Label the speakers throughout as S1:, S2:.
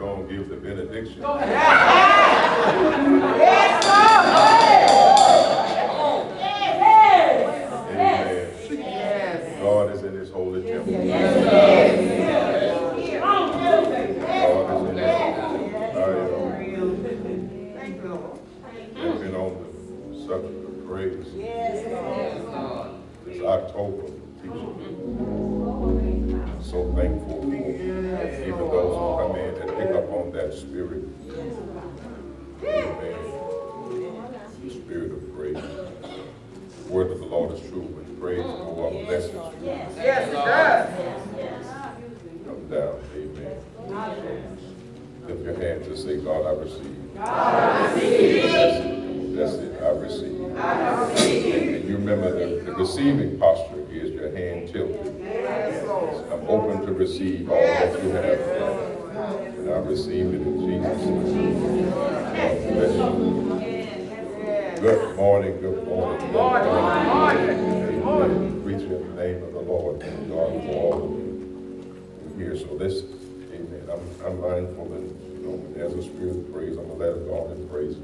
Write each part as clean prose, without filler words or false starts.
S1: going to give the benediction. Amen. God is in his holy temple. God is in his I've been on the subject of praise. This October teaching. So thankful for even those who come in and pick up on that spirit. Amen. The spirit of praise. The word of the Lord is true. When praise go up, blessings.
S2: Yes, it does.
S1: Come down. Amen. Lift your hands and say, God, I receive.
S2: God, I receive.
S1: That's it. I receive.
S2: I receive.
S1: And you remember the receiving posture is your hand tilted. I'm open to receive all that you have. And I receive it in Jesus' name. God bless you. Good morning, good morning. Good morning. Preach in the name of the Lord. And God for all of you here. So this, amen. I'm mindful that, when there's a spirit of praise, I'm going to let God and praise you.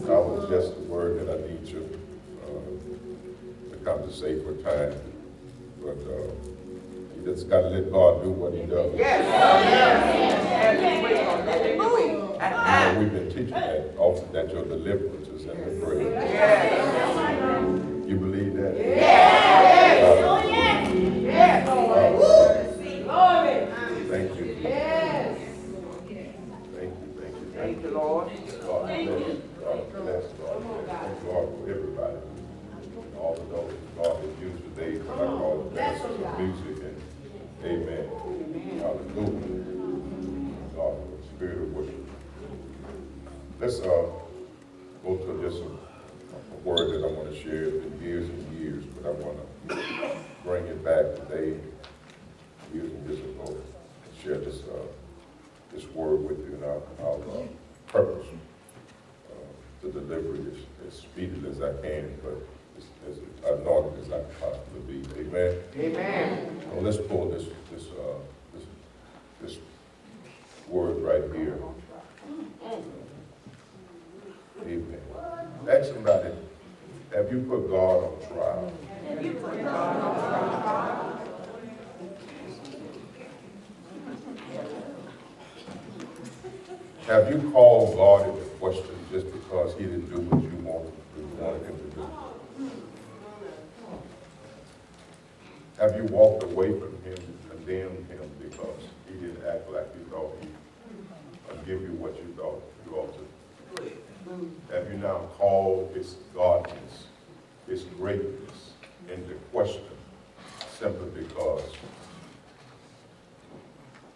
S1: That was just the word that I need you to come to say for time. But you just got to let God do what he does. We've been teaching that often, that your deliverance is in the praise. You believe that? Thank you. Thank you, Lord. God bless. God bless. God bless. Thank God for everybody. All of those God has used today, what I call the dancers of music, and amen. Hallelujah. God, the spirit of worship. Let's go to just a word that I want to share. It's been years and years, but I want to bring it back today. Years and years ago, share this word with you, and I'll purpose to deliver it as speedily as I can, but as anointed as I can possibly be. Amen. Amen. So let's pull this word right here. Amen. Ask somebody, have you put God on trial? Have you put God on trial? Have you called God into question just because he didn't do what you wanted him to do? Have you walked away from him and condemned him because he didn't act like you thought he would give you what you thought you ought to? Have you now called his godness, his greatness into question simply because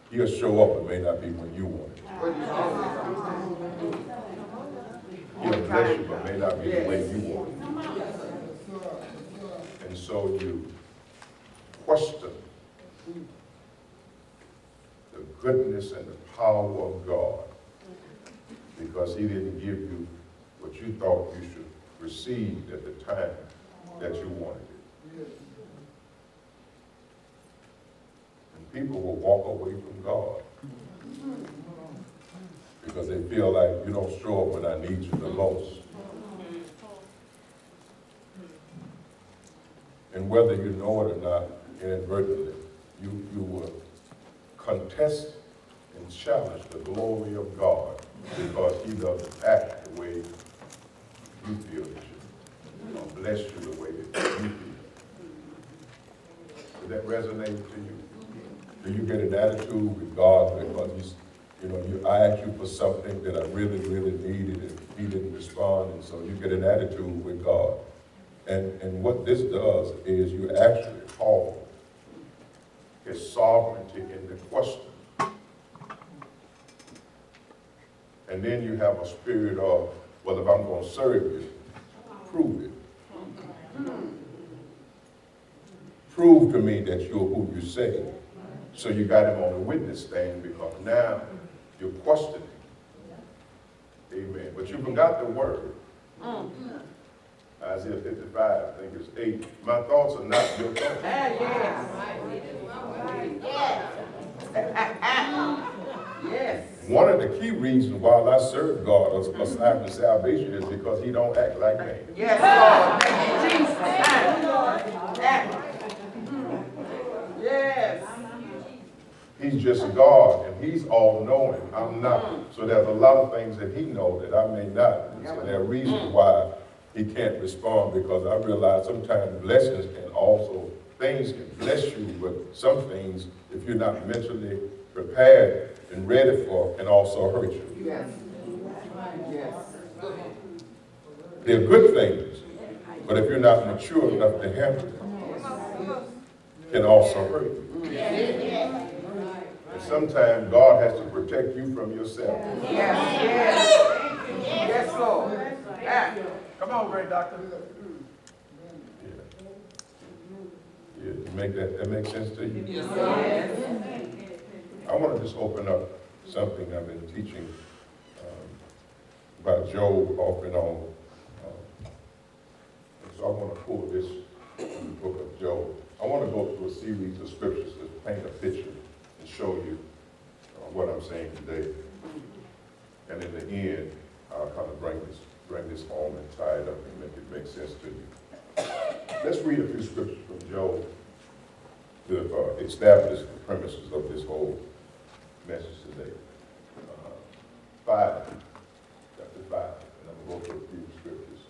S1: he'll show up, it may not be when you want it. He'll bless you, but may not be the way you want it. And so you question the goodness and the power of God because he didn't give you what you thought you should receive at the time that you wanted it. And people will walk away from God because they feel like you don't show up when I need you the most. And whether you know it or not, inadvertently, you will contest and challenge the glory of God because he doesn't act the way you feel he should, or bless you the way that you feel. Does that resonate to you? Do you get an attitude with God because I asked you for something that I really, really needed and he didn't respond, and so you get an attitude with God. And what this does is you actually call his sovereignty into question. And then you have a spirit of, well, if I'm going to serve you, prove it. Prove to me that you're who you say. So you got him on the witness stand because now you're questioning. Amen. But you forgot the word. Isaiah 55, I think it's 8. My thoughts are not your thoughts.
S2: Yes.
S1: One of the key reasons why I serve God aside from salvation is because he don't act like me.
S2: Yes, Lord. Thank you, Jesus. Yes.
S1: He's just God, and he's all-knowing. I'm not. So there's a lot of things that he knows that I may not. And so there are reasons why he can't respond, because I realize sometimes blessings can also, things can bless you, but some things, if you're not mentally prepared and ready for, can also hurt you.
S2: Yes. Yes.
S1: They're good things, but if you're not mature enough to handle it, can also hurt you. And sometimes God has to protect you from yourself.
S2: Yes. Yes. Yes, Lord. Ah.
S3: Come on, great doctor.
S1: Yeah, you make that make sense to you?
S2: Yes.
S1: I want to just open up something I've been teaching about Job off and on. So I want to pull this from the book of Job. I want to go through a series of scriptures to paint a picture and show you what I'm saying today. And in the end, I'll kind of bring this home and tie it up and make it make sense to you. Let's read a few scriptures from Job to establish the premises of this whole message today. 5, chapter 5, and I'm going to go through a few scriptures.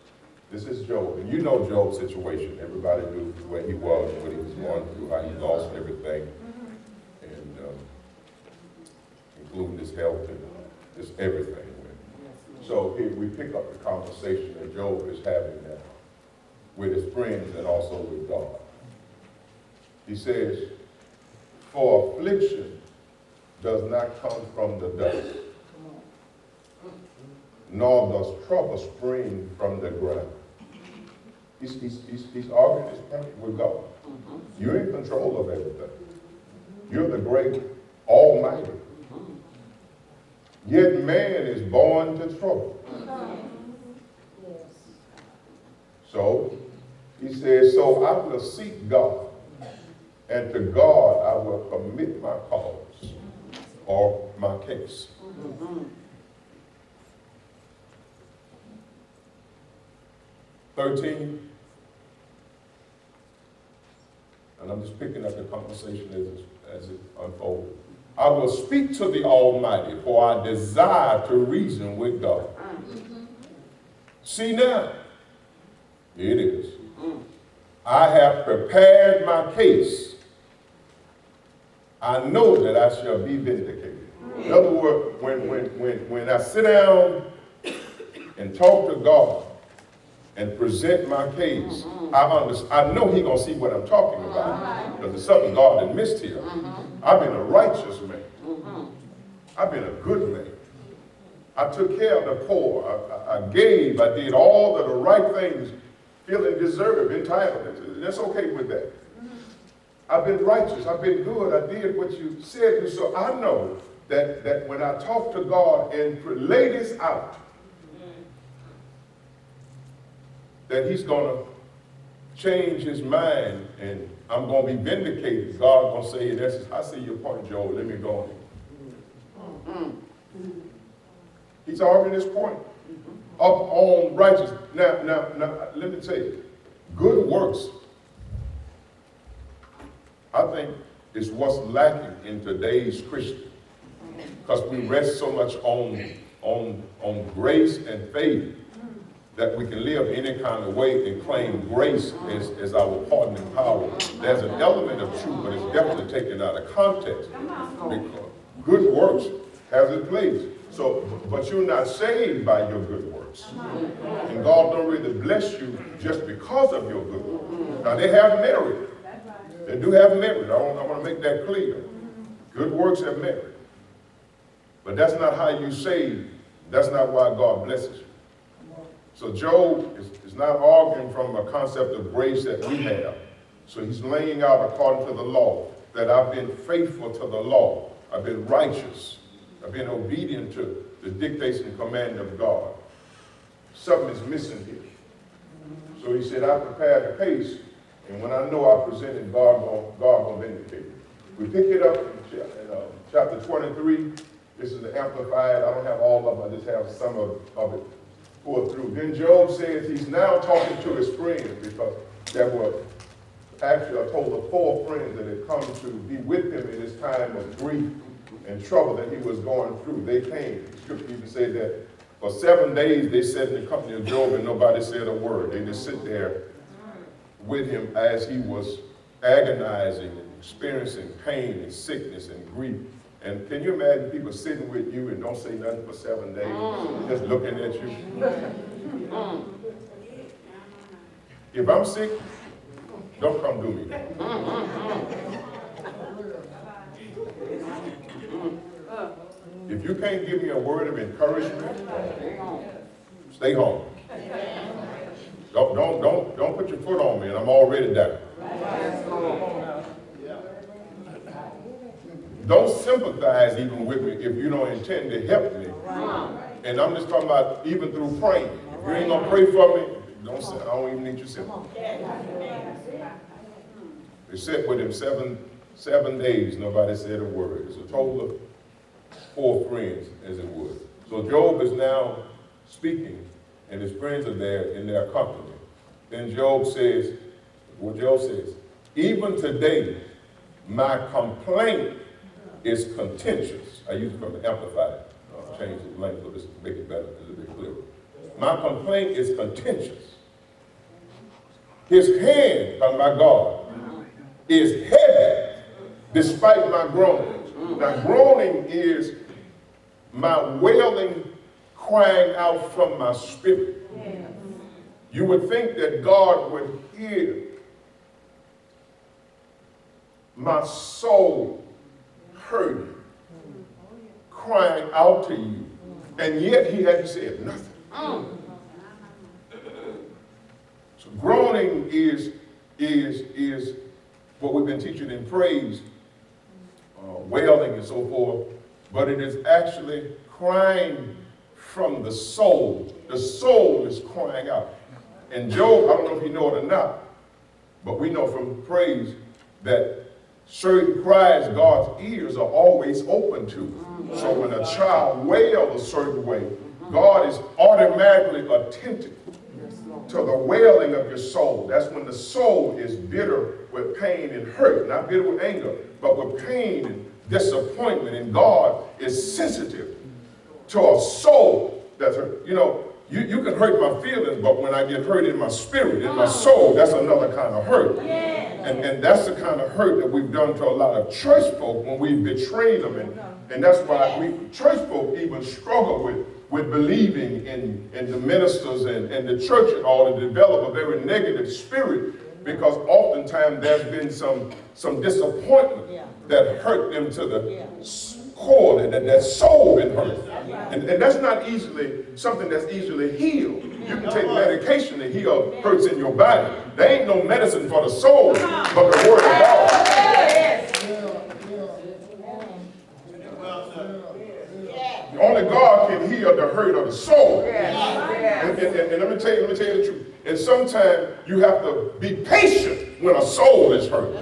S1: This is Job, and you know Job's situation. Everybody knew where he was, what he was going through, how he lost everything, and including his health and just everything. So here we pick up the conversation that Job is having now with his friends and also with God. He says, "For affliction does not come from the dust, nor does trouble spring from the ground." He's arguing his point with God. You're in control of everything. You're the great Almighty. Yet man is born to trouble. So he says, "So I will seek God, and to God I will commit my cause," or my case. 13, and I'm just picking up the conversation as it unfolds. "I will speak to the Almighty, for I desire to reason with God." See now, here it is. "I have prepared my case. I know that I shall be vindicated." In other words, when I sit down and talk to God and present my case, I know he's going to see what I'm talking about, because there's something God had missed here. I've been a righteous man. I've been a good man. I took care of the poor. I gave. I did all of the right things, feeling deserved, entitled. That's okay with that. I've been righteous. I've been good. I did what you said. So I know that when I talk to God and lay this out, that he's going to change his mind and I'm going to be vindicated. God going to say, in essence, "I see your point, Joel. Let me go on." He's arguing his point up on righteousness. Now, let me tell you, good works, I think, is what's lacking in today's Christian, because we rest so much on grace and faith that we can live any kind of way and claim grace as our pardoning power. There's an element of truth, but it's definitely taken out of context. Because good works has its place. So, but you're not saved by your good works. And God don't really bless you just because of your good works. Now, they have merit. They do have merit. I want to make that clear. Good works have merit. But that's not how you save. That's not why God blesses you. So Job is not arguing from a concept of grace that we have. So he's laying out according to the law that I've been faithful to the law. I've been righteous. I've been obedient to the dictates and command of God. Something is missing here. So he said, I prepared the case, and when I know I presented, God will vindicate it. We pick it up in chapter 23. This is the Amplified. I don't have all of them. I just have some of it pulled through. Then Job says he's now talking to his friends, because there were actually a total of 4 friends that had come to be with him in his time of grief and trouble that he was going through. They came. The scripture even said that for 7 days they sat in the company of Job and nobody said a word. They just sit there with him as he was agonizing and experiencing pain and sickness and grief. And can you imagine people sitting with you and don't say nothing for 7 days, just looking at you? If I'm sick, don't come do me. If you can't give me a word of encouragement, stay home. Don't put your foot on me and I'm already down. Don't sympathize even with me if you don't intend to help me. And I'm just talking about even through praying. If you ain't gonna pray for me, I don't even need your sympathy. They sat with him seven days, nobody said a word. It's a total of 4 friends, as it would. So Job is now speaking, and his friends are there in their company. Then Job says, even today, my complaint is contentious. I use it from the Amplified. I'll change the language so this to make it better, a little bit clearer. My complaint is contentious. His hand, my God, is heavy despite my groaning. Now, groaning is my wailing, crying out from my spirit. You would think that God would hear my soul hurting, crying out to you, and yet he hadn't said nothing. So groaning is what we've been teaching in praise, wailing and so forth, but it is actually crying from the soul. The soul is crying out. And Job, I don't know if you know it or not, but we know from praise that certain cries God's ears are always open to. So when a child wails a certain way, God is automatically attentive to the wailing of your soul. That's when the soul is bitter with pain and hurt, not bitter with anger, but with pain and disappointment. And God is sensitive to a soul that's hurt. You know, you can hurt my feelings, but when I get hurt in my spirit, in my soul, that's another kind of hurt. And that's the kind of hurt that we've done to a lot of church folk when we've betrayed them. And that's why church folk even struggle with believing in the ministers and the church and all, to develop a very negative spirit, because oftentimes there's been some disappointment that hurt them to the core, that soul been hurt. And that's not something that's easily healed. You can take medication to heal hurts in your body. There ain't no medicine for the soul but the word of God. Only God can heal the hurt of the soul. And let me tell you the truth. And sometimes you have to be patient when a soul is hurt.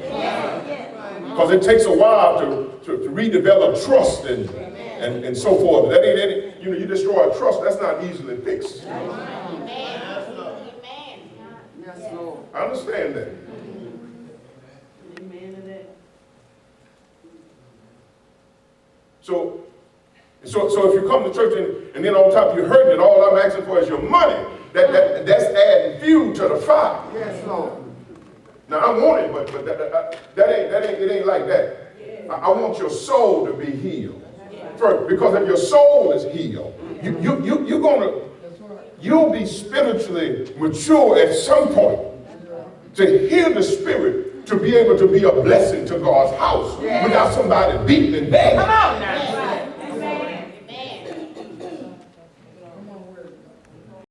S1: Because it takes a while to redevelop trust and so forth. That ain't you destroy trust, that's not easily fixed. I understand that. So if you come to church and then on top you're hurting and all I'm asking for is your money, that's adding fuel to the fire.
S2: Yes, Lord.
S1: Now I want it, but it ain't like that. I want your soul to be healed first, because if your soul is healed, you'll be spiritually mature at some point to hear the Spirit, to be able to be a blessing to God's house without somebody beating and begging.
S2: Come on now.